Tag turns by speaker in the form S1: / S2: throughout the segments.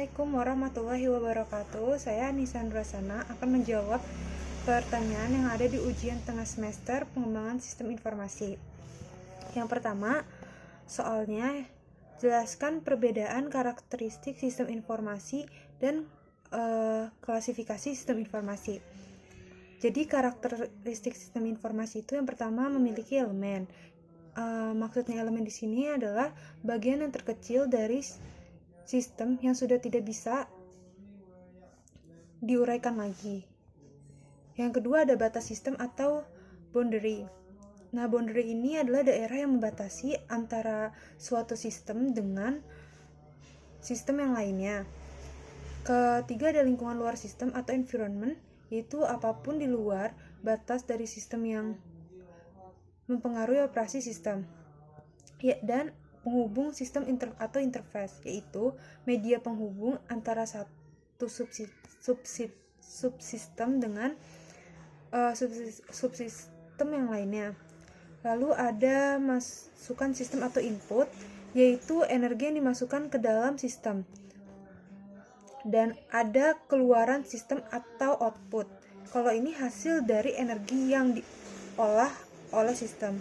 S1: Assalamualaikum warahmatullahi wabarakatuh. Saya Nisan Rasana akan menjawab pertanyaan yang ada di ujian tengah semester pengembangan sistem informasi. Yang pertama, soalnya jelaskan perbedaan karakteristik sistem informasi dan klasifikasi sistem informasi. Jadi karakteristik sistem informasi itu yang pertama memiliki elemen. Maksudnya elemen di sini adalah bagian yang terkecil dari sistem yang sudah tidak bisa diuraikan lagi. Yang kedua ada batas sistem atau boundary. Nah, boundary ini adalah daerah yang membatasi antara suatu sistem dengan sistem yang lainnya. Ketiga ada lingkungan luar sistem atau environment, yaitu apapun di luar batas dari sistem yang mempengaruhi operasi sistem. Ya, dan penghubung sistem atau interface, yaitu media penghubung antara satu subsistem dengan subsistem yang lainnya. Lalu ada masukan sistem atau input, yaitu energi yang dimasukkan ke dalam sistem. Dan ada keluaran sistem atau output. Kalau ini hasil dari energi yang diolah oleh sistem.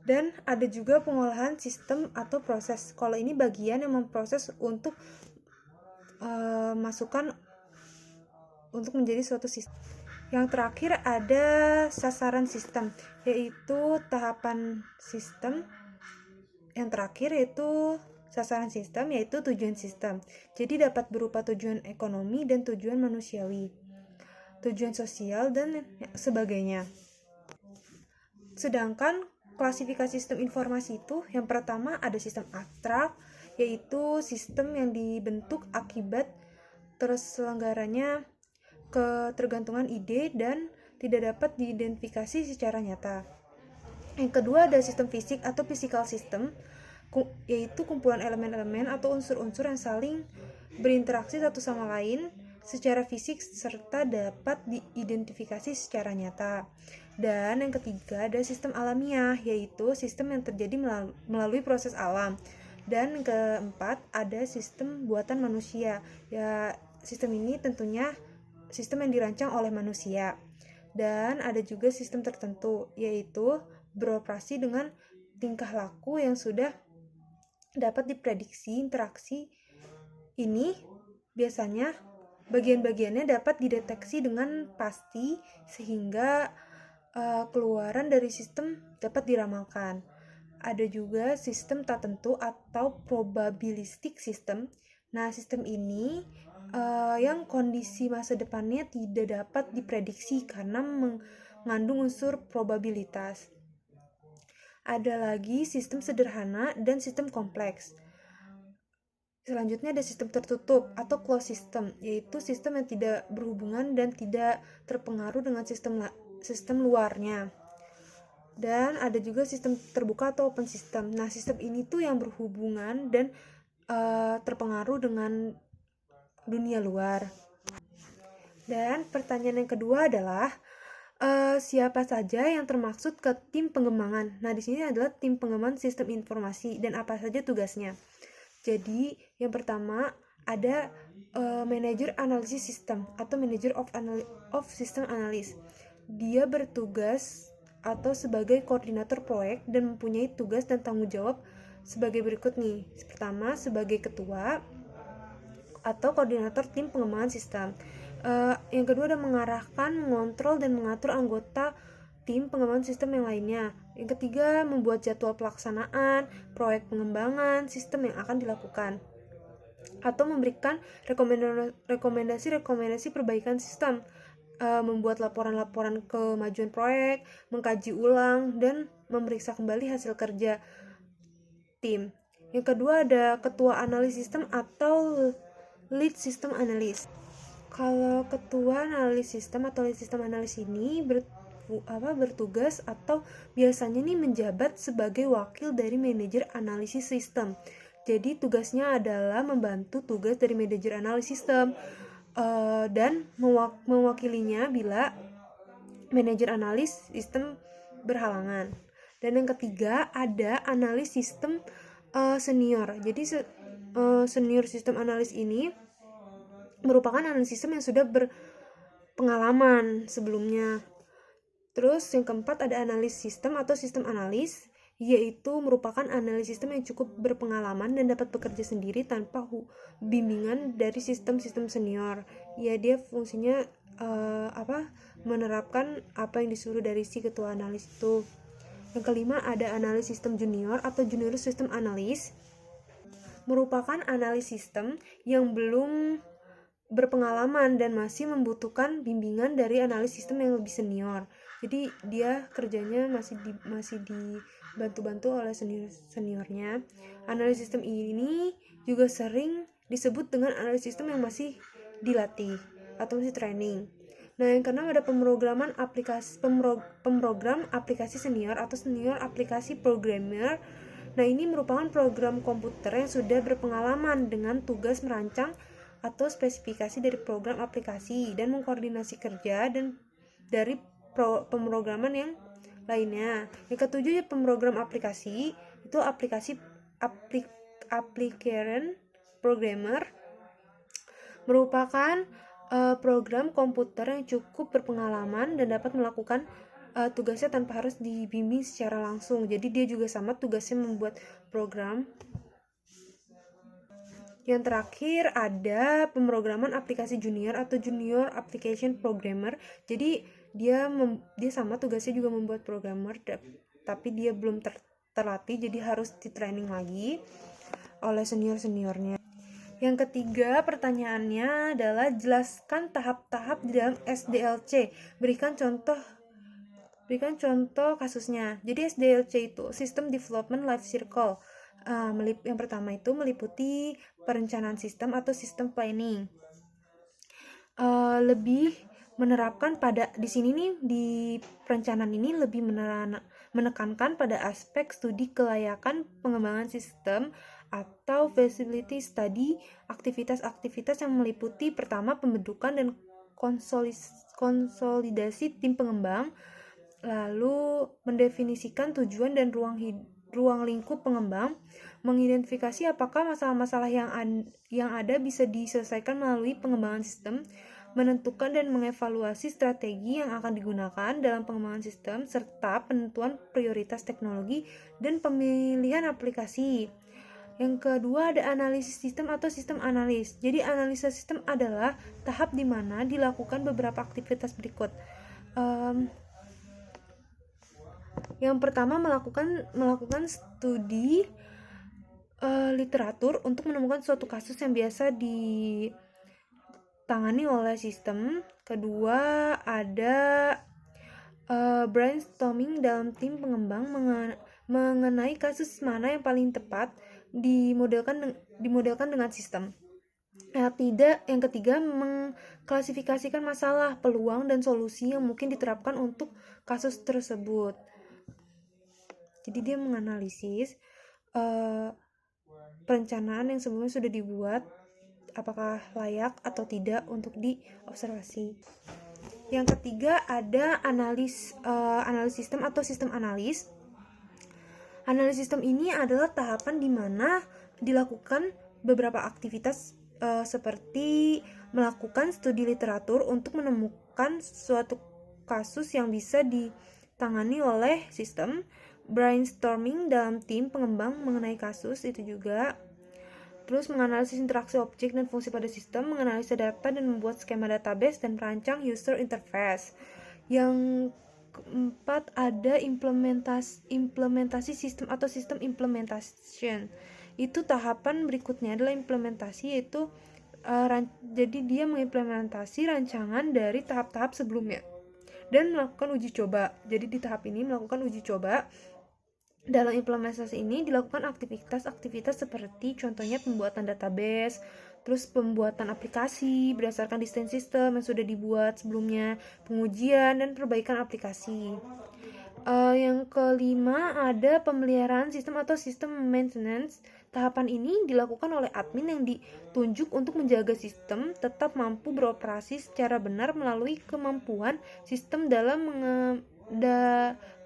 S1: Dan ada juga pengolahan sistem atau proses. Kalau ini bagian yang memproses untuk masukan untuk menjadi suatu sistem. Yang terakhir ada sasaran sistem, yaitu tahapan sistem. Yang terakhir yaitu sasaran sistem, yaitu tujuan sistem. Jadi dapat berupa tujuan ekonomi dan tujuan manusiawi, tujuan sosial dan sebagainya. Sedangkan klasifikasi sistem informasi itu yang pertama ada sistem abstrak, yaitu sistem yang dibentuk akibat terselenggaranya ketergantungan ide dan tidak dapat diidentifikasi secara nyata. Yang kedua ada sistem fisik atau physical system, yaitu kumpulan elemen-elemen atau unsur-unsur yang saling berinteraksi satu sama lain secara fisik serta dapat diidentifikasi secara nyata. Dan yang ketiga ada sistem alamiah, yaitu sistem yang terjadi melalui proses alam. Dan yang keempat ada sistem buatan manusia. Ya, sistem ini tentunya sistem yang dirancang oleh manusia. Dan ada juga sistem tertentu, yaitu beroperasi dengan tingkah laku yang sudah dapat diprediksi. Interaksi ini biasanya bagian-bagiannya dapat dideteksi dengan pasti sehingga keluaran dari sistem dapat diramalkan. Ada juga sistem tak tentu atau probabilistic system. Nah, sistem ini yang kondisi masa depannya tidak dapat diprediksi karena mengandung unsur probabilitas. Ada lagi sistem sederhana dan sistem kompleks. Selanjutnya ada sistem tertutup atau closed system, yaitu sistem yang tidak berhubungan dan tidak terpengaruh dengan sistem luarnya. Dan ada juga sistem terbuka atau open system. Nah, sistem ini tuh yang berhubungan dan terpengaruh dengan dunia luar. Dan pertanyaan yang kedua adalah siapa saja yang termaksud ke tim pengembangan? Nah, di sini adalah tim pengembangan sistem informasi dan apa saja tugasnya. Jadi, yang pertama ada manajer analisis sistem atau manager of system analyst. Dia bertugas atau sebagai koordinator proyek dan mempunyai tugas dan tanggung jawab sebagai berikut nih. Pertama, sebagai ketua atau koordinator tim pengembangan sistem. Yang kedua ada mengarahkan, mengontrol, dan mengatur anggota tim pengembangan sistem yang lainnya. Yang ketiga, membuat jadwal pelaksanaan proyek pengembangan sistem yang akan dilakukan atau memberikan rekomendasi perbaikan sistem, membuat laporan-laporan kemajuan proyek, mengkaji ulang, dan memeriksa kembali hasil kerja tim. Yang kedua ada ketua analis sistem atau lead system analyst. Kalau ketua analis sistem atau lead system analyst ini bertugas atau biasanya nih menjabat sebagai wakil dari manajer analisis sistem. Jadi tugasnya adalah membantu tugas dari manajer analisis sistem dan mewakilinya bila manajer analis sistem berhalangan. Dan yang ketiga ada analis sistem senior. Jadi senior sistem analis ini merupakan analis sistem yang sudah berpengalaman sebelumnya. Terus yang keempat ada analis sistem atau sistem analis, yaitu merupakan analis sistem yang cukup berpengalaman dan dapat bekerja sendiri tanpa bimbingan dari sistem-sistem senior. Ya, dia fungsinya menerapkan apa yang disuruh dari si ketua analis itu. Yang kelima ada analis sistem junior atau junior system analis, merupakan analis sistem yang belum berpengalaman dan masih membutuhkan bimbingan dari analis sistem yang lebih senior. Jadi dia kerjanya masih dibantu-bantu oleh seniornya. Analis sistem ini juga sering disebut dengan analis sistem yang masih dilatih atau masih training. Nah, yang keenam ada pemrogram aplikasi senior atau senior aplikasi programmer. Nah, ini merupakan program komputer yang sudah berpengalaman dengan tugas merancang atau spesifikasi dari program aplikasi dan mengkoordinasi kerja dan dari pemrograman yang lainnya. Yang ketujuh ya pemrogram aplikasi, itu application programmer merupakan program komputer yang cukup berpengalaman dan dapat melakukan tugasnya tanpa harus dibimbing secara langsung. Jadi dia juga sama tugasnya membuat program. Yang terakhir ada pemrograman aplikasi junior atau junior application programmer. Jadi dia sama tugasnya juga membuat programmer, tapi dia belum terlatih, jadi harus di training lagi oleh seniornya. Yang ketiga pertanyaannya adalah jelaskan tahap-tahap di dalam SDLC. Berikan contoh kasusnya. Jadi SDLC itu System Development Life Cycle. Yang pertama itu meliputi perencanaan sistem atau sistem planning. Lebih menerapkan pada di sini nih, di perencanaan ini lebih menekankan pada aspek studi kelayakan pengembangan sistem atau feasibility study, aktivitas-aktivitas yang meliputi pertama pembentukan dan konsolidasi tim pengembang, lalu mendefinisikan tujuan dan ruang lingkup pengembang, mengidentifikasi apakah masalah-masalah yang ada bisa diselesaikan melalui pengembangan sistem, menentukan dan mengevaluasi strategi yang akan digunakan dalam pengembangan sistem, serta penentuan prioritas teknologi dan pemilihan aplikasi. Yang kedua ada analisis sistem atau sistem analis. Jadi analisa sistem adalah tahap di mana dilakukan beberapa aktivitas berikut. Yang pertama melakukan studi literatur untuk menemukan suatu kasus yang biasa ditangani oleh sistem. Kedua ada brainstorming dalam tim pengembang mengenai kasus mana yang paling tepat dimodelkan dengan sistem. Yang ketiga mengklasifikasikan masalah, peluang, dan solusi yang mungkin diterapkan untuk kasus tersebut. Jadi dia menganalisis perencanaan yang sebelumnya sudah dibuat, apakah layak atau tidak untuk diobservasi. Yang ketiga ada analis sistem atau sistem analis. Analis sistem ini adalah tahapan di mana dilakukan beberapa aktivitas seperti melakukan studi literatur untuk menemukan suatu kasus yang bisa ditangani oleh sistem, brainstorming dalam tim pengembang mengenai kasus itu juga, terus menganalisis interaksi objek dan fungsi pada sistem, menganalisa data dan membuat skema database dan merancang user interface. Yang keempat ada implementasi sistem atau sistem implementation. Itu tahapan berikutnya adalah implementasi, yaitu jadi dia mengimplementasi rancangan dari tahap-tahap sebelumnya dan melakukan uji coba. Jadi di tahap ini melakukan uji coba. Dalam implementasi ini dilakukan aktivitas-aktivitas seperti contohnya pembuatan database, terus pembuatan aplikasi berdasarkan desain sistem yang sudah dibuat sebelumnya, pengujian dan perbaikan aplikasi. Yang kelima ada pemeliharaan sistem atau sistem maintenance. Tahapan ini dilakukan oleh admin yang ditunjuk untuk menjaga sistem tetap mampu beroperasi secara benar melalui kemampuan sistem dalam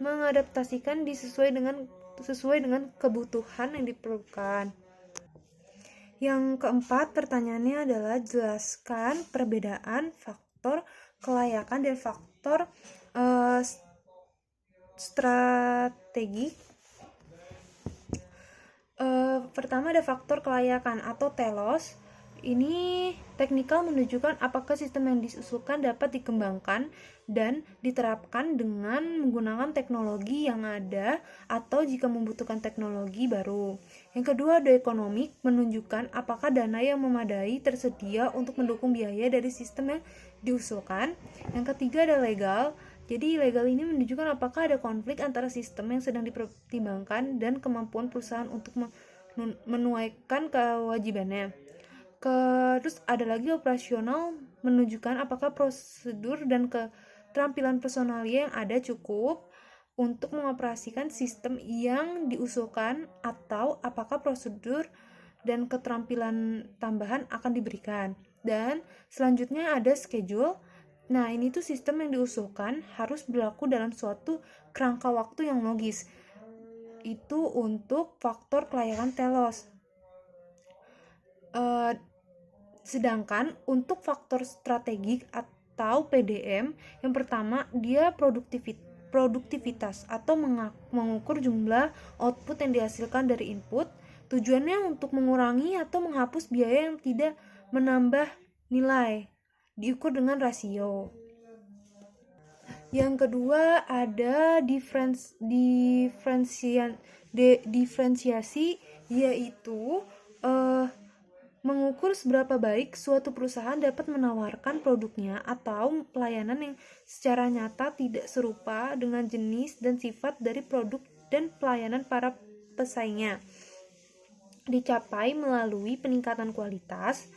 S1: mengadaptasikan sesuai dengan kebutuhan yang diperlukan. Yang keempat, pertanyaannya adalah jelaskan perbedaan faktor kelayakan dan faktor strategi. Pertama ada faktor kelayakan atau telos. Ini teknikal menunjukkan apakah sistem yang diusulkan dapat dikembangkan dan diterapkan dengan menggunakan teknologi yang ada atau jika membutuhkan teknologi baru. Yang kedua ada ekonomik, menunjukkan apakah dana yang memadai tersedia untuk mendukung biaya dari sistem yang diusulkan. Yang ketiga ada legal. Jadi legal ini menunjukkan apakah ada konflik antara sistem yang sedang dipertimbangkan dan kemampuan perusahaan untuk menunaikan kewajibannya. Terus ada lagi operasional, menunjukkan apakah prosedur dan keterampilan personalia yang ada cukup untuk mengoperasikan sistem yang diusulkan atau apakah prosedur dan keterampilan tambahan akan diberikan. Dan selanjutnya ada schedule. Nah, ini tuh sistem yang diusulkan harus berlaku dalam suatu kerangka waktu yang logis. Itu untuk faktor kelayakan telos. Sedangkan untuk faktor strategik atau PDM, yang pertama dia produktivitas atau mengukur jumlah output yang dihasilkan dari input. Tujuannya untuk mengurangi atau menghapus biaya yang tidak menambah nilai, diukur dengan rasio. Yang kedua ada diferensiasi, yaitu mengukur seberapa baik suatu perusahaan dapat menawarkan produknya atau pelayanan yang secara nyata tidak serupa dengan jenis dan sifat dari produk dan pelayanan para pesaingnya. Dicapai melalui peningkatan kualitas,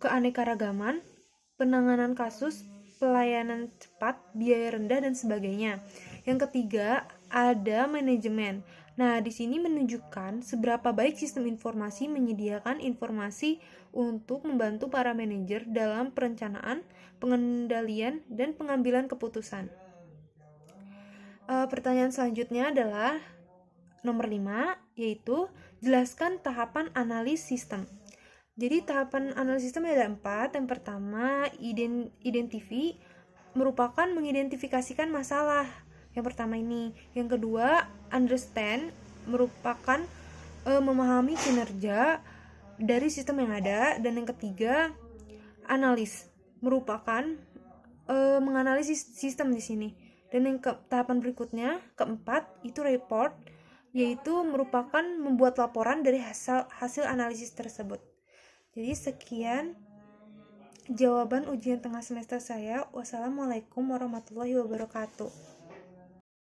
S1: keanekaragaman, penanganan kasus, pelayanan cepat, biaya rendah, dan sebagainya. Yang ketiga, ada manajemen. Nah, di sini menunjukkan seberapa baik sistem informasi menyediakan informasi untuk membantu para manajer dalam perencanaan, pengendalian, dan pengambilan keputusan. Pertanyaan selanjutnya adalah nomor 5, yaitu jelaskan tahapan analis sistem. Jadi tahapan analisis sistem ada 4. Yang pertama, identify, merupakan mengidentifikasikan masalah. Yang pertama ini. Yang kedua, understand, merupakan memahami kinerja dari sistem yang ada. Dan yang ketiga, analis, merupakan menganalisis sistem di sini. Dan yang tahapan berikutnya, keempat, itu report, yaitu merupakan membuat laporan dari hasil analisis tersebut. Jadi sekian jawaban ujian tengah semester saya. Wassalamualaikum warahmatullahi wabarakatuh.